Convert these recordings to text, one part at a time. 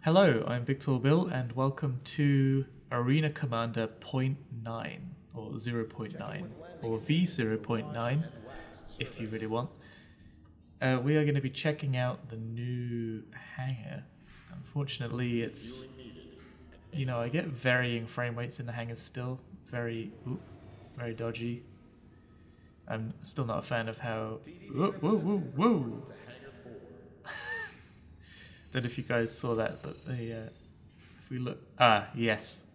Hello, I'm Big Tall Bill, and welcome to Arena Commander 0.9, or 0.9, or v0.9, if you really want. We are going to be checking out the new hangar. Unfortunately, it's, I get varying frame rates in the hangars still, very dodgy. I'm still not a fan of how... Whoa. Don't know if you guys saw that, but if we look... yes.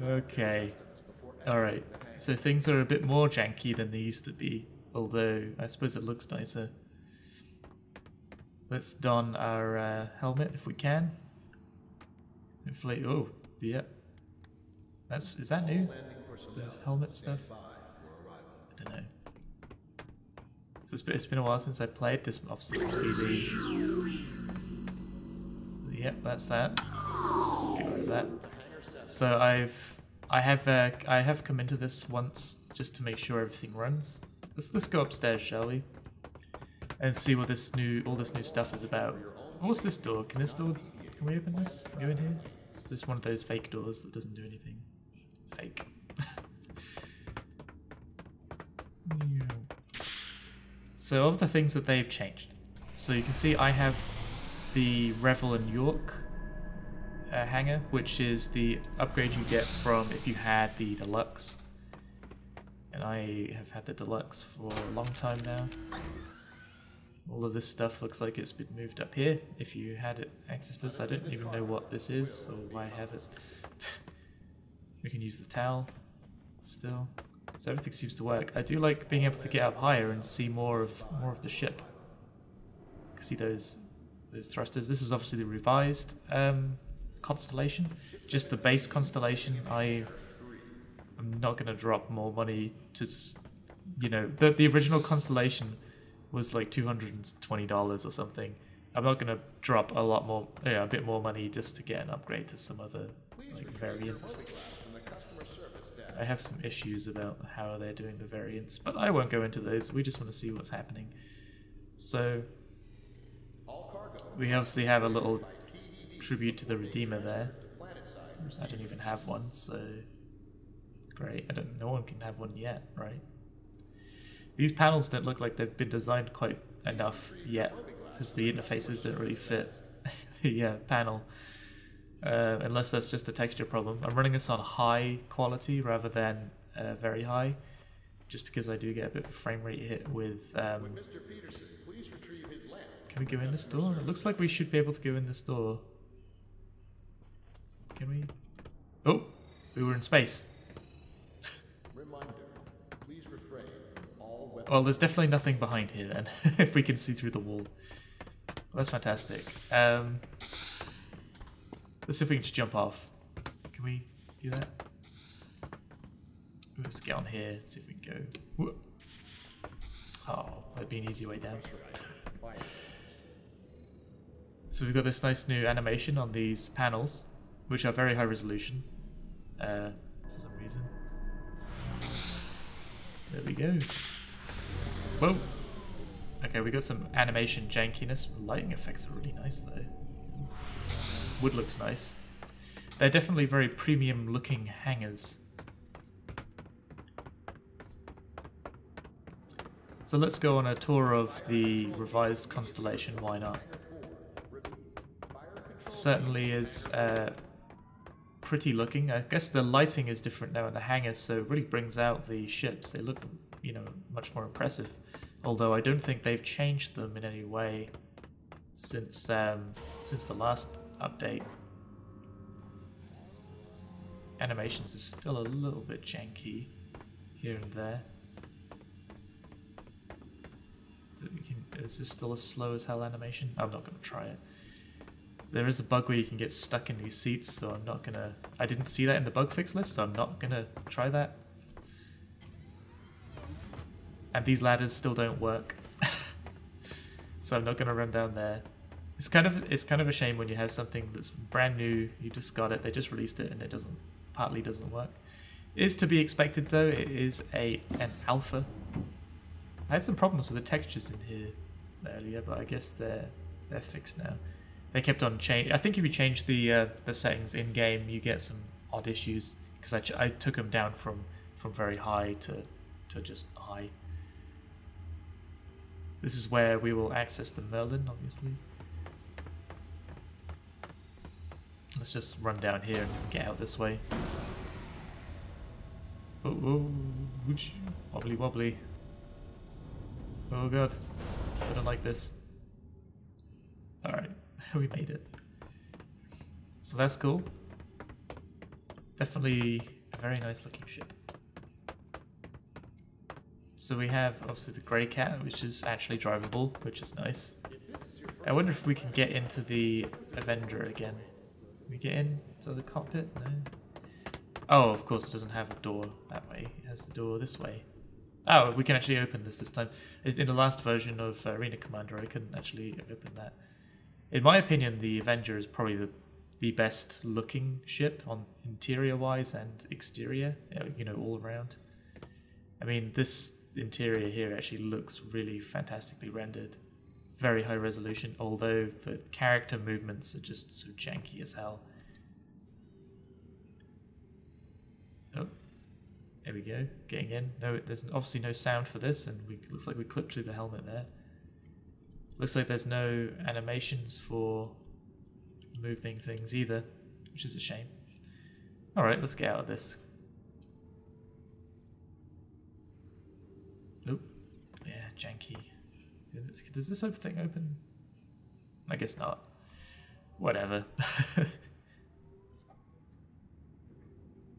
Okay. Alright, so things are a bit more janky than they used to be, although I suppose it looks nicer. Let's don our helmet if we can. Hopefully... Oh, yeah. Is that new? The helmet stuff? I don't know. So it's been a while since I played. This obviously must be the... Yep, that's that. Let's get rid of that. So I have come into this once just to make sure everything runs. Let's go upstairs, shall we? And see what all this new stuff is about. What's this door? Can we open this? Go in here? Is this one of those fake doors that doesn't do anything? Fake. So of the things that they've changed, so you can see I have the Revel and York hangar, which is the upgrade you get from if you had the Deluxe. And I have had the Deluxe for a long time now. All of this stuff looks like it's been moved up here. If you had access to this, I don't even know what this is or why I have it. We can use the towel still. So everything seems to work. I do like being able to get up higher and see more of the ship. You can see those thrusters. This is obviously the revised constellation. Just the base constellation. I'm not going to drop more money to, the original constellation was like $220 or something. I'm not going to drop a bit more money just to get an upgrade to some other variant. I have some issues about how they're doing the variants, but I won't go into those. We just want to see what's happening. So we obviously have a little tribute to the Redeemer there. I don't even have one, so great. No one can have one yet, right? These panels don't look like they've been designed quite enough yet, because the interfaces don't really fit the panel. Unless that's just a texture problem. I'm running this on high quality rather than very high, just because I do get a bit of a frame rate hit with... Can we go in this door? It looks like we should be able to go in this door. Can we? Oh! We were in space. Well, there's definitely nothing behind here then, if we can see through the wall. Well, that's fantastic. Let's see if we can just jump off. Can we do that? Let's get on here, see if we can go. Whoa. Oh, that'd be an easy way down. So we've got this nice new animation on these panels, which are very high resolution, for some reason. There we go. Whoa! Okay, we got some animation jankiness. Lighting effects are really nice though. Wood looks nice. They're definitely very premium looking hangars. So let's go on a tour of the revised constellation, why not? It certainly is pretty looking. I guess the lighting is different now in the hangars, so it really brings out the ships. They look, much more impressive. Although I don't think they've changed them in any way since the last update. Animations is still a little bit janky here and there. Is this still a slow as hell animation? I'm not going to try it. There is a bug where you can get stuck in these seats, so I'm not going to... I didn't see that in the bug fix list, so I'm not going to try that. And these ladders still don't work. So I'm not going to run down there. It's kind of a shame when you have something that's brand new, you just got it, they just released it and it partly doesn't work. It is to be expected though, it is an alpha. I had some problems with the textures in here earlier, but I guess they're fixed now. They kept on change. I think if you change the settings in game, you get some odd issues because I took them down from very high to just high. This is where we will access the Merlin, obviously. Let's just run down here and get out this way. Oh, wobbly wobbly. Oh god, I don't like this. Alright, we made it. So that's cool. Definitely a very nice looking ship. So we have obviously the Grey Cat, which is actually drivable, which is nice. I wonder if we can get into the Avenger again. Can we get into the cockpit? No. Oh, of course it doesn't have a door that way. It has the door this way. Oh, we can actually open this time. In the last version of Arena Commander, I couldn't actually open that. In my opinion, the Avenger is probably the best looking ship on interior-wise and exterior, you know, all around. I mean, this interior here actually looks really fantastically rendered. Very high resolution, although the character movements are just so janky as hell. Oh, there we go, getting in. No, there's obviously no sound for this, and looks like we clipped through the helmet there. Looks like there's no animations for moving things either, which is a shame. Alright, let's get out of this. Oh, yeah, janky. Does this thing open? I guess not. Whatever.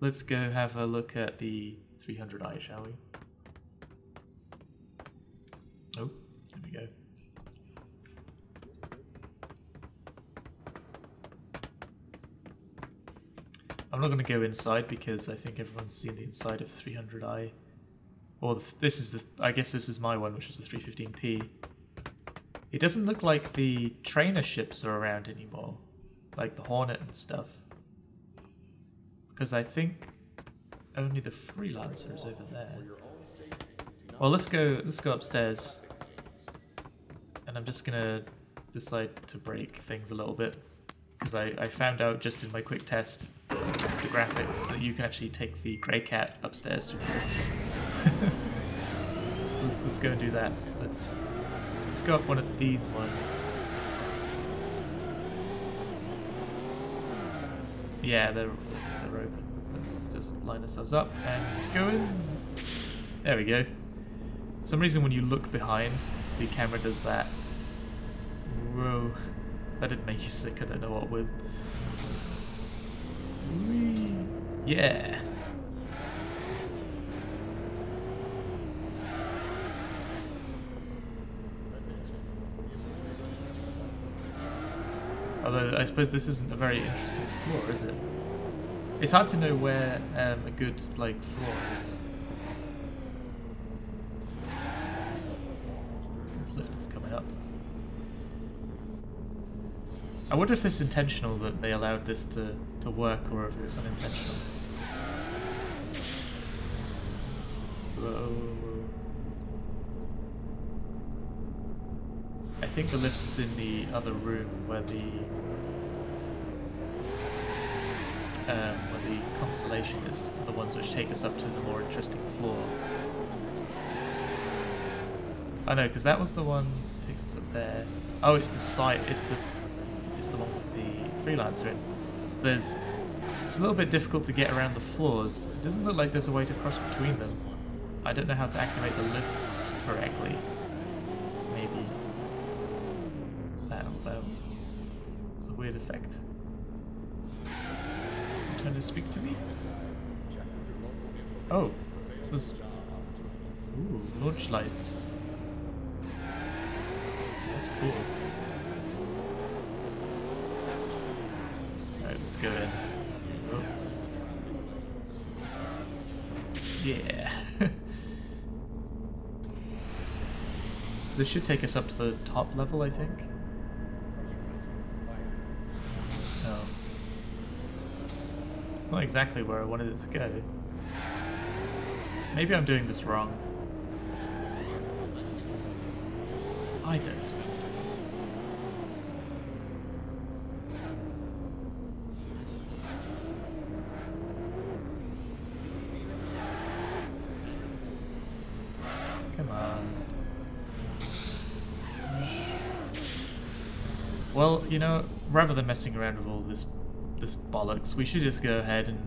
Let's go have a look at the 300i, shall we? Oh, there we go. I'm not going to go inside because I think everyone's seen the inside of the 300i. Or this is the, I guess this is my one, which is the 315p. It doesn't look like the trainer ships are around anymore, like the Hornet and stuff. Because I think only the Freelancer is over there. Well, let's go upstairs. And I'm just gonna decide to break things a little bit. Because I found out just in my quick test the graphics that you can actually take the Grey Cat upstairs through the lift. Let's go and do that. Let's go up one of these ones. Yeah, they're open. Let's just line ourselves up and go in. There we go. For some reason when you look behind, the camera does that. Whoa. That didn't make you sick, I don't know what would. Whee. Yeah. Although I suppose this isn't a very interesting floor, is it? It's hard to know where a good like floor is. This lift is coming up. I wonder if it's intentional that they allowed this to work, or if it was unintentional. Whoa. I think the lift's in the other room where the constellation is, the ones which take us up to the more interesting floor. Oh no, because that was the one that takes us up there. Oh, it's the site. It's the one with the Freelancer in. So it's a little bit difficult to get around the floors. It doesn't look like there's a way to cross between them. I don't know how to activate the lifts correctly. Maybe. What's that all about? It's a weird effect. You trying to speak to me? Oh, there's launch lights. That's cool. Alright, let's go in. Oh. Yeah. This should take us up to the top level, I think. Oh. It's not exactly where I wanted it to go. Maybe I'm doing this wrong. Oh I don't. Come on. Well, you know, rather than messing around with all this bollocks, we should just go ahead and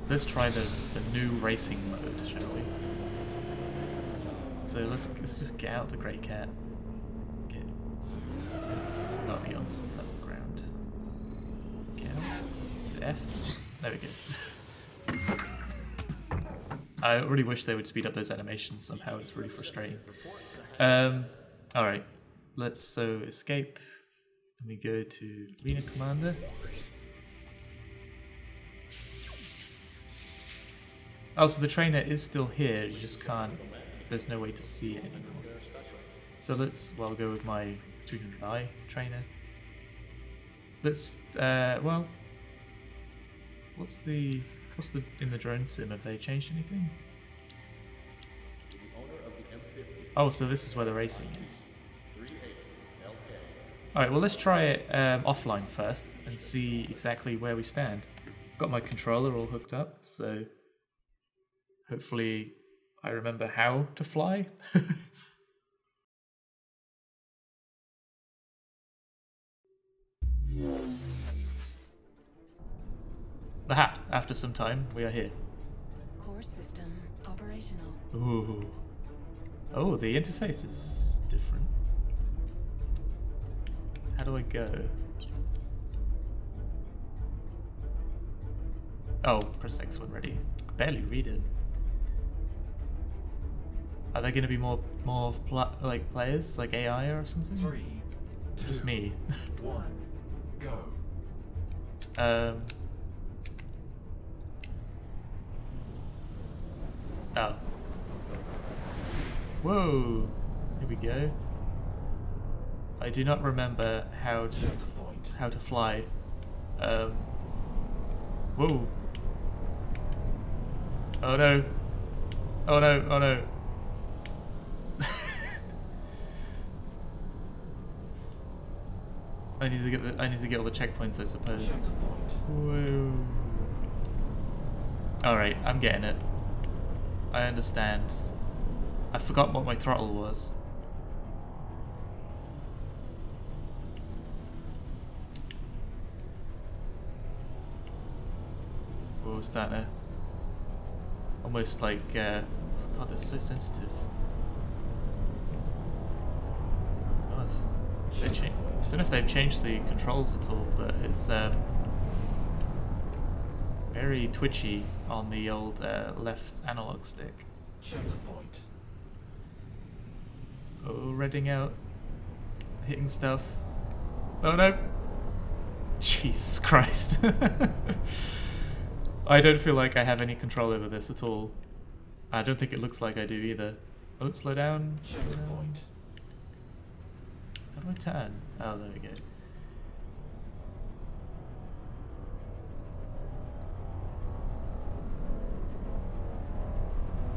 let's try the new racing mode, shall we? So let's just get out the grey cat. Not be on some level ground. Get out. Is it F? There we go. I really wish they would speed up those animations somehow. It's really frustrating. Alright, let's escape. And we go to Arena Commander. Oh, so the trainer is still here, you just can't, there's no way to see it anymore. So let's, well, go with my 300i trainer. Let's, well, what's the, in the drone sim, have they changed anything? Oh, so this is where the racing is. Alright, well let's try it offline first and see exactly where we stand. Got my controller all hooked up, so hopefully I remember how to fly. Aha! After some time, we are here. Core system operational. Ooh. Oh, the interface is different. How do I go? Oh, press X when ready. I can barely read it. Are there going to be more like players, like AI or something? 3, 2, just me. 1, go. Oh. Whoa. Here we go. I do not remember how to fly. Whoa. Oh no. Oh no. Oh no. I need to get all the checkpoints, I suppose. Whoa. Alright, I'm getting it. I understand. I forgot what my throttle was. What was that there? Almost like, God, that's so sensitive. God. I don't know if they've changed the controls at all, but it's very twitchy on the old left analog stick. Checkpoint. Oh, redding out. Hitting stuff. Oh no! Jesus Christ. I don't feel like I have any control over this at all. I don't think it looks like I do either. Oh, slow down. Checkpoint. How do I turn? Oh, there we go.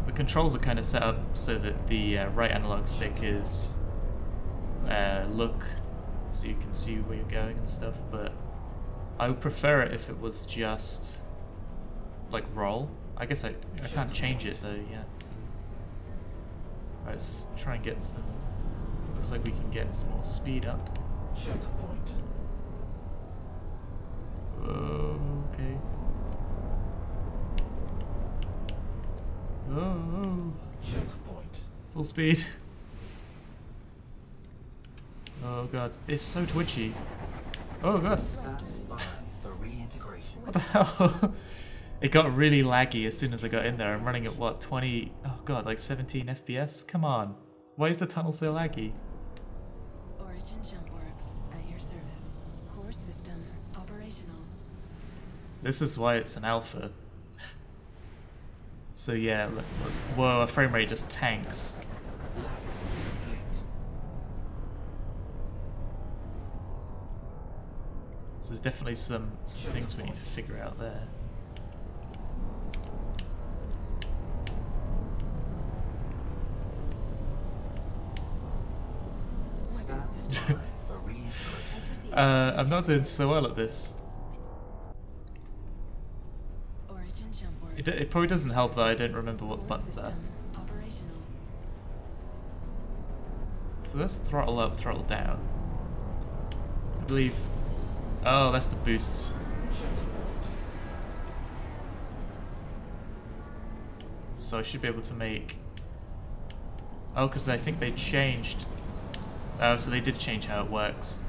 The controls are kind of set up so that the right analog stick is look, so you can see where you're going and stuff, but I would prefer it if it was just like roll. I guess I can't change it though yet. So. Right, let's try and get some. Looks like we can get some more speed up. Checkpoint. Okay. Oh. Checkpoint. Full speed. Oh god, it's so twitchy. Oh god. For reintegration. What the hell? It got really laggy as soon as I got in there. I'm running at what, 20, oh god, like 17 FPS? Come on. Why is the tunnel so laggy? Origin jump works at your service. Core system operational. This is why it's an alpha. So yeah, look, whoa, our frame rate just tanks. So there's definitely some things we need to figure out there. Stand by for reintegration. Has received I'm not doing so well at this. Origin jump works. It probably doesn't help that I don't remember what the Core buttons are. system operational. So that's throttle up, throttle down. I believe. Oh, that's the boost. So I should be able to make. Oh, because I think they changed. Oh, so they did change how it works.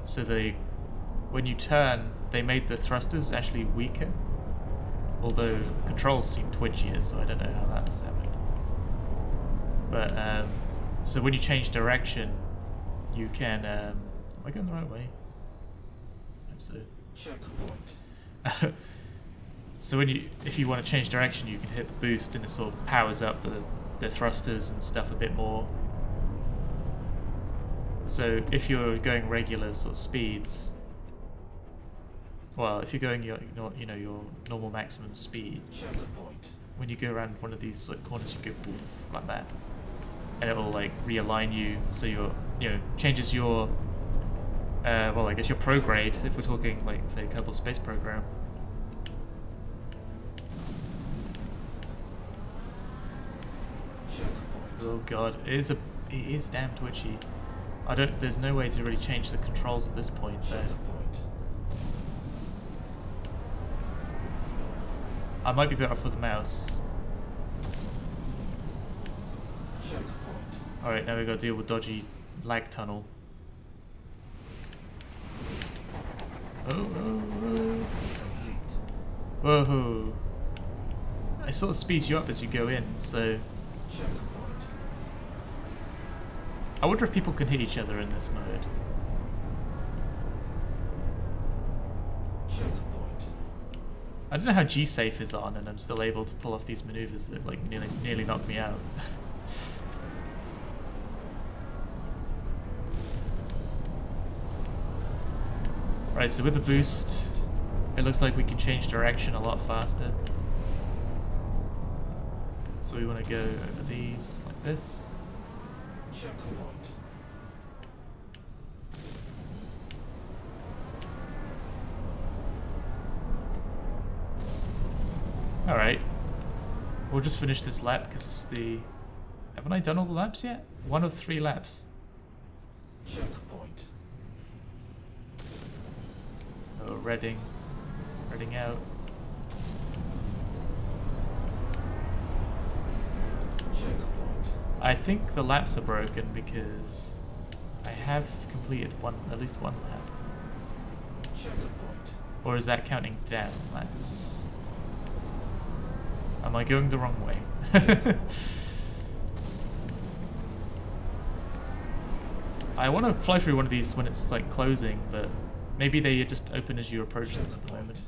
So when you turn, they made the thrusters actually weaker. Although controls seem twitchier, so I don't know how that's happened. But so when you change direction, you can. Am I going the right way? I hope so. Checkpoint. So if you want to change direction, you can hit the boost, and it sort of powers up the thrusters and stuff a bit more. So if you're going regular sort of speeds, well, if you're going your normal maximum speed, Checkpoint. when you go around one of these sort of corners, you go poof, like that, and it will like realign you, so changes your well, I guess your prograde, if we're talking like say Kerbal Space Program. Oh god, it is damn twitchy. There's no way to really change the controls at this point though. I might be better off with the mouse. Alright, now we've got to deal with dodgy lag tunnel. Oh. Whoa. It sort of speeds you up as you go in, so... I wonder if people can hit each other in this mode. I don't know how G-Safe is on and I'm still able to pull off these maneuvers that like nearly knock me out. Right, so with the boost, it looks like we can change direction a lot faster. So we want to go over these like this. Alright. We'll just finish this lap because it's the... Haven't I done all the laps yet? 1 of 3 laps. Checkpoint. Oh, Reading out. Checkpoint. I think the laps are broken because I have completed at least one lap. Checkpoint. Or is that counting down laps? Am I going the wrong way? I want to fly through one of these when it's like closing, but maybe they just open as you approach them at the moment.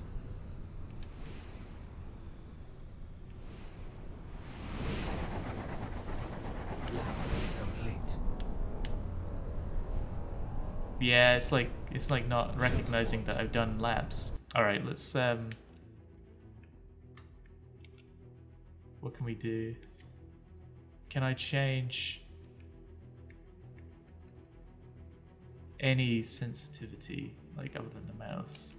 Complete. Yeah, it's like not recognizing that I've done laps. All right, let's what can we do? Can I change any sensitivity, like other than the mouse?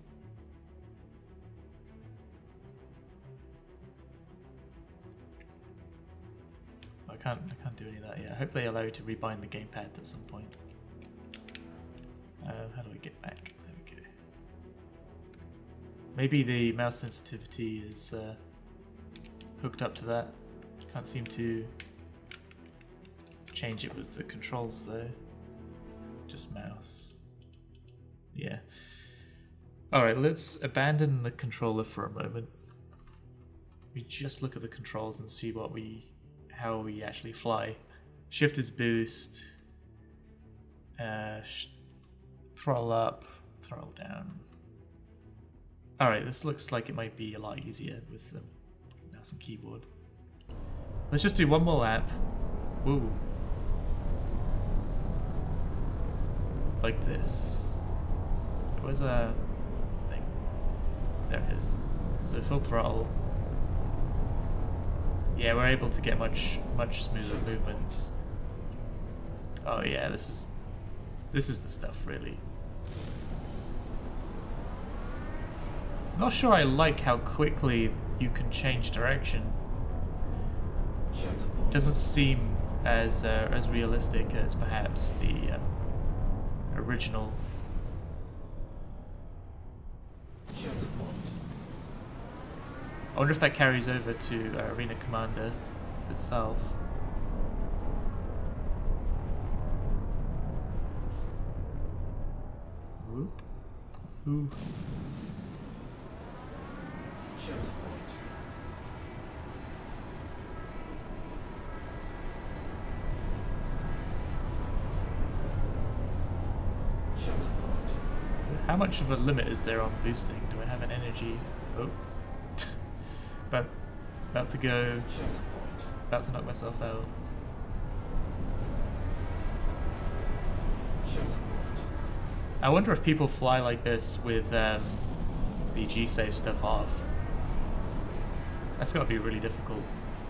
I can't do any of that yet. I hope they allow you to rebind the gamepad at some point. How do we get back? There we go. Maybe the mouse sensitivity is hooked up to that. Can't seem to change it with the controls though. Just mouse. Yeah. Alright, let's abandon the controller for a moment. We just look at the controls and see how we actually fly. Shift is boost. Throttle up, throttle down. Alright, this looks like it might be a lot easier with the mouse and keyboard. Let's just do one more lap. Woo. Like this. Where's a thing? There it is. So full throttle. Yeah, we're able to get much smoother movements. Oh yeah, this is the stuff, really. Not sure I like how quickly you can change direction. Checkpoint. Doesn't seem as realistic as perhaps the original. Checkpoint. I wonder if that carries over to Arena Commander itself. Whoop. Ooh. Checkpoint. Checkpoint. How much of a limit is there on boosting? Do I have an energy? Oh. about to go. Checkpoint. About to knock myself out. Checkpoint. I wonder if people fly like this with the G-save stuff off. That's got to be really difficult,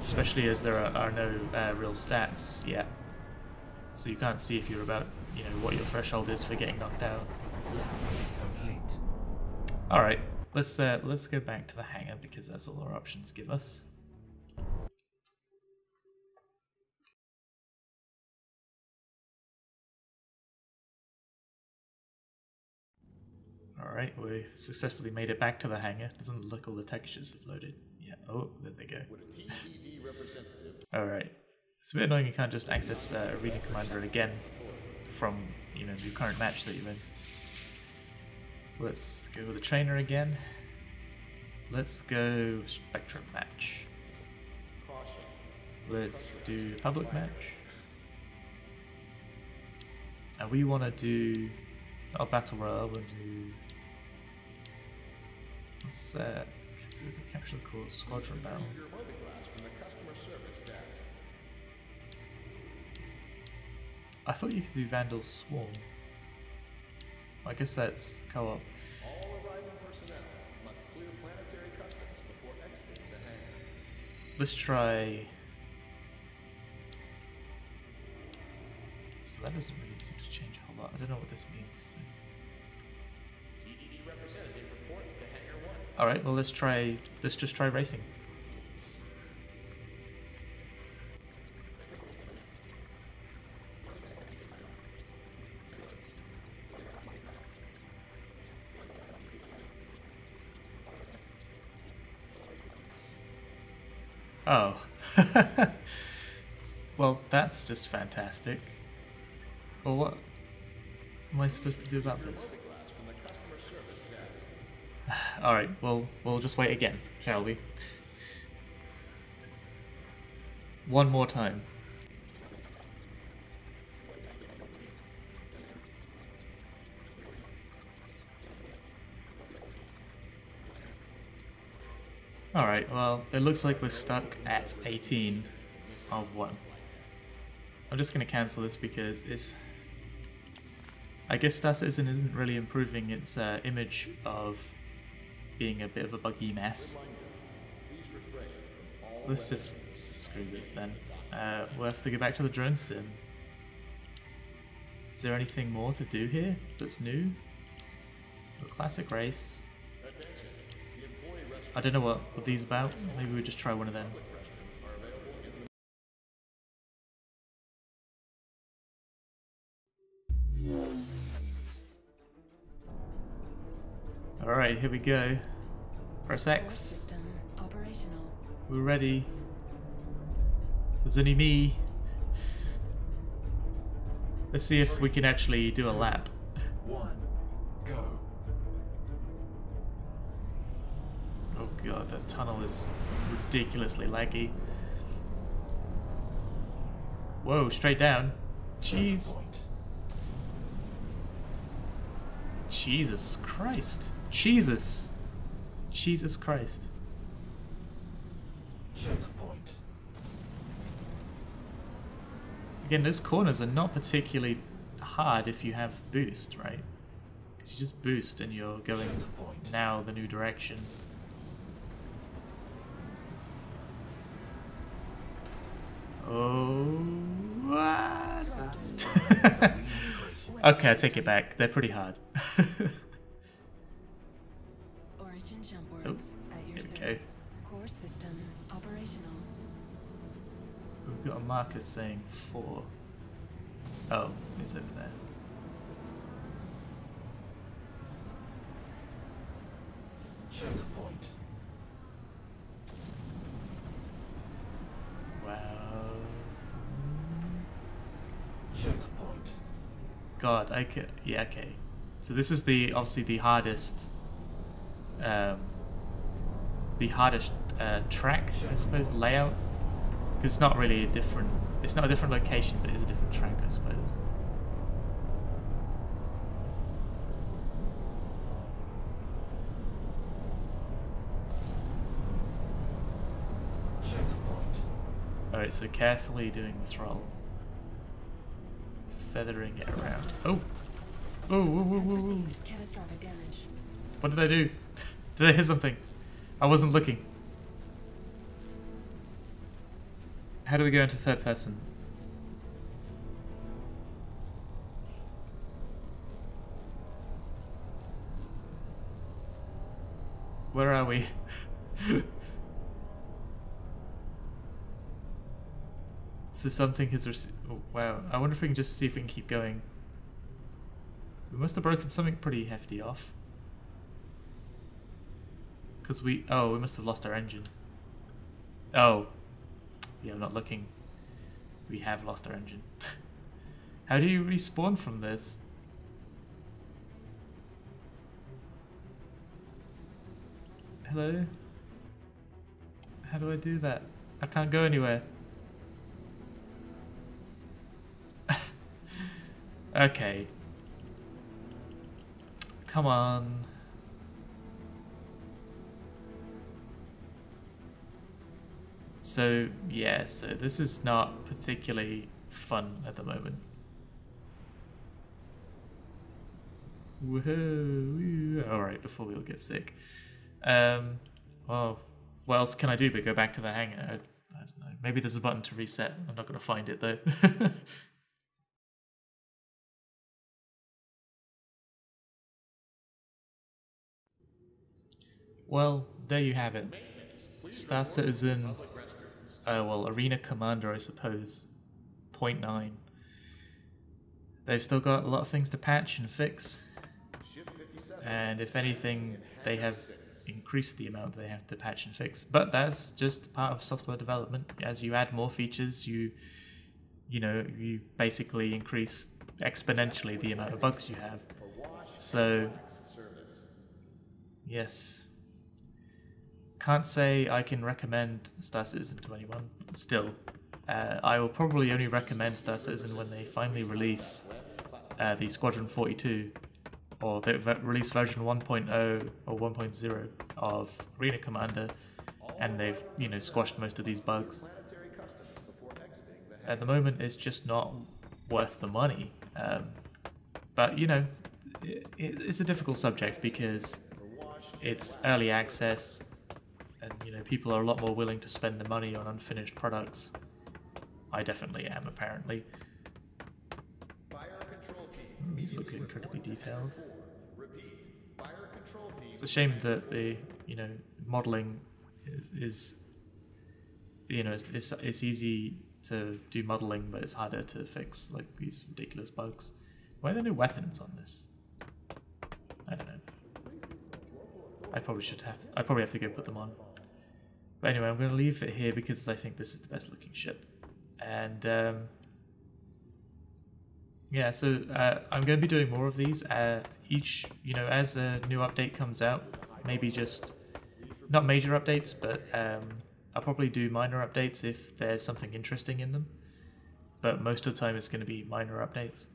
especially as there are no real stats yet. So you can't see if you're about, you know, what your threshold is for getting knocked out. Complete. All right, let's go back to the hangar because that's all our options give us. All right, we've successfully made it back to the hangar. Doesn't look all the textures have loaded. Yeah. Oh, there they go. All right. It's a bit annoying you can't just access Arena Commander again from, you know, your current match that you're in. Let's go with the trainer again. Let's go Spectrum match. Let's do public match. And we want to do not a battle royale. We'll do what's that? So we can capture the core squadron battle. I thought you could do Vandal Swarm. I guess that's co-op. All arriving personnel must clear planetary customs before exiting the hangar. Let's try. So that doesn't really seem to change a whole lot. I don't know what this means. TDD representative report to Hangar 1. All right. Well, let's try. Let's just try racing. Oh. Well, that's just fantastic. Well, what am I supposed to do about this? Alright, well, we'll just wait again, shall we? One more time. Alright, well, it looks like we're stuck at 18 of 1. I'm just going to cancel this because it's... I guess Star Citizen isn't really improving its image of being a bit of a buggy mess. Let's just screw this then. We'll have to go back to the drone sim. Is there anything more to do here that's new? The classic race. I don't know what these are about. Maybe we just try one of them. Alright, here we go. Press X. System operational. We're ready. There's only me. Let's see if we can actually do a lap. 1. Go. Oh god, that tunnel is ridiculously laggy. Whoa, straight down. Jeez. Checkpoint. Jesus Christ. Jesus. Jesus Christ. Checkpoint. Again, those corners are not particularly hard if you have boost, right? Because you just boost and you're going Checkpoint. now the new direction. Oh, what? Okay, I take it back. They're pretty hard. Origin jump Oh, works at your here we go. service. Core system operational. We've got a marker saying 4. Oh, it's over there. Checkpoint. Wow. Checkpoint. God, I could. Yeah, okay. So this is obviously the hardest, track, I suppose, layout. Because it's not really a different. It's not a different location, but it is a different track, I suppose. Checkpoint. Alright, so carefully doing the throttle. Feathering it around. Oh! Oh, whoa, whoa, Has whoa, whoa. received catastrophic damage. What did I do? Did I hit something? I wasn't looking. How do we go into third person? Where are we? So something has received. Oh, wow. I wonder if we can just see if we can keep going. We must have broken something pretty hefty off. Because we must have lost our engine. Oh. Yeah, I'm not looking. We have lost our engine. How do you respawn from this? Hello? How do I do that? I can't go anywhere. Okay. Come on. So, yeah, so this is not particularly fun at the moment. Woohoo! Alright, before we all get sick. Well, what else can I do but go back to the hangar? I don't know. Maybe there's a button to reset. I'm not going to find it though. Well, there you have it. Star Citizen, well, Arena Commander, I suppose. 0.9. They've still got a lot of things to patch and fix. And if anything, they have increased the amount they have to patch and fix. But that's just part of software development. As you add more features, you basically increase exponentially the amount of bugs you have. So, yes. Can't say I can recommend Star Citizen to anyone. Still, I will probably only recommend Star Citizen when they finally release the Squadron 42, or they release version 1.0 or 1.0 of Arena Commander, and they've squashed most of these bugs. At the moment, it's just not worth the money. But it's a difficult subject because it's early access. And people are a lot more willing to spend the money on unfinished products. I definitely am, apparently. These look incredibly detailed. It's a shame that the modeling is it's easy to do modeling, but it's harder to fix like these ridiculous bugs. Why are there no weapons on this? I don't know. I probably have to go put them on. But anyway, I'm going to leave it here because I think this is the best looking ship. And yeah, so I'm going to be doing more of these each, as a new update comes out. Maybe just not major updates, but I'll probably do minor updates if there's something interesting in them. But most of the time it's going to be minor updates.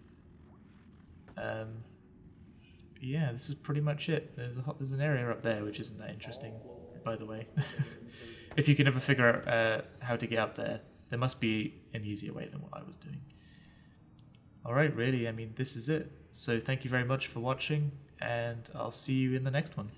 Yeah, this is pretty much it. There's an area up there which isn't that interesting, by the way. If you can ever figure out how to get up there, there must be an easier way than what I was doing. Alright, really, I mean, this is it. So thank you very much for watching, and I'll see you in the next one.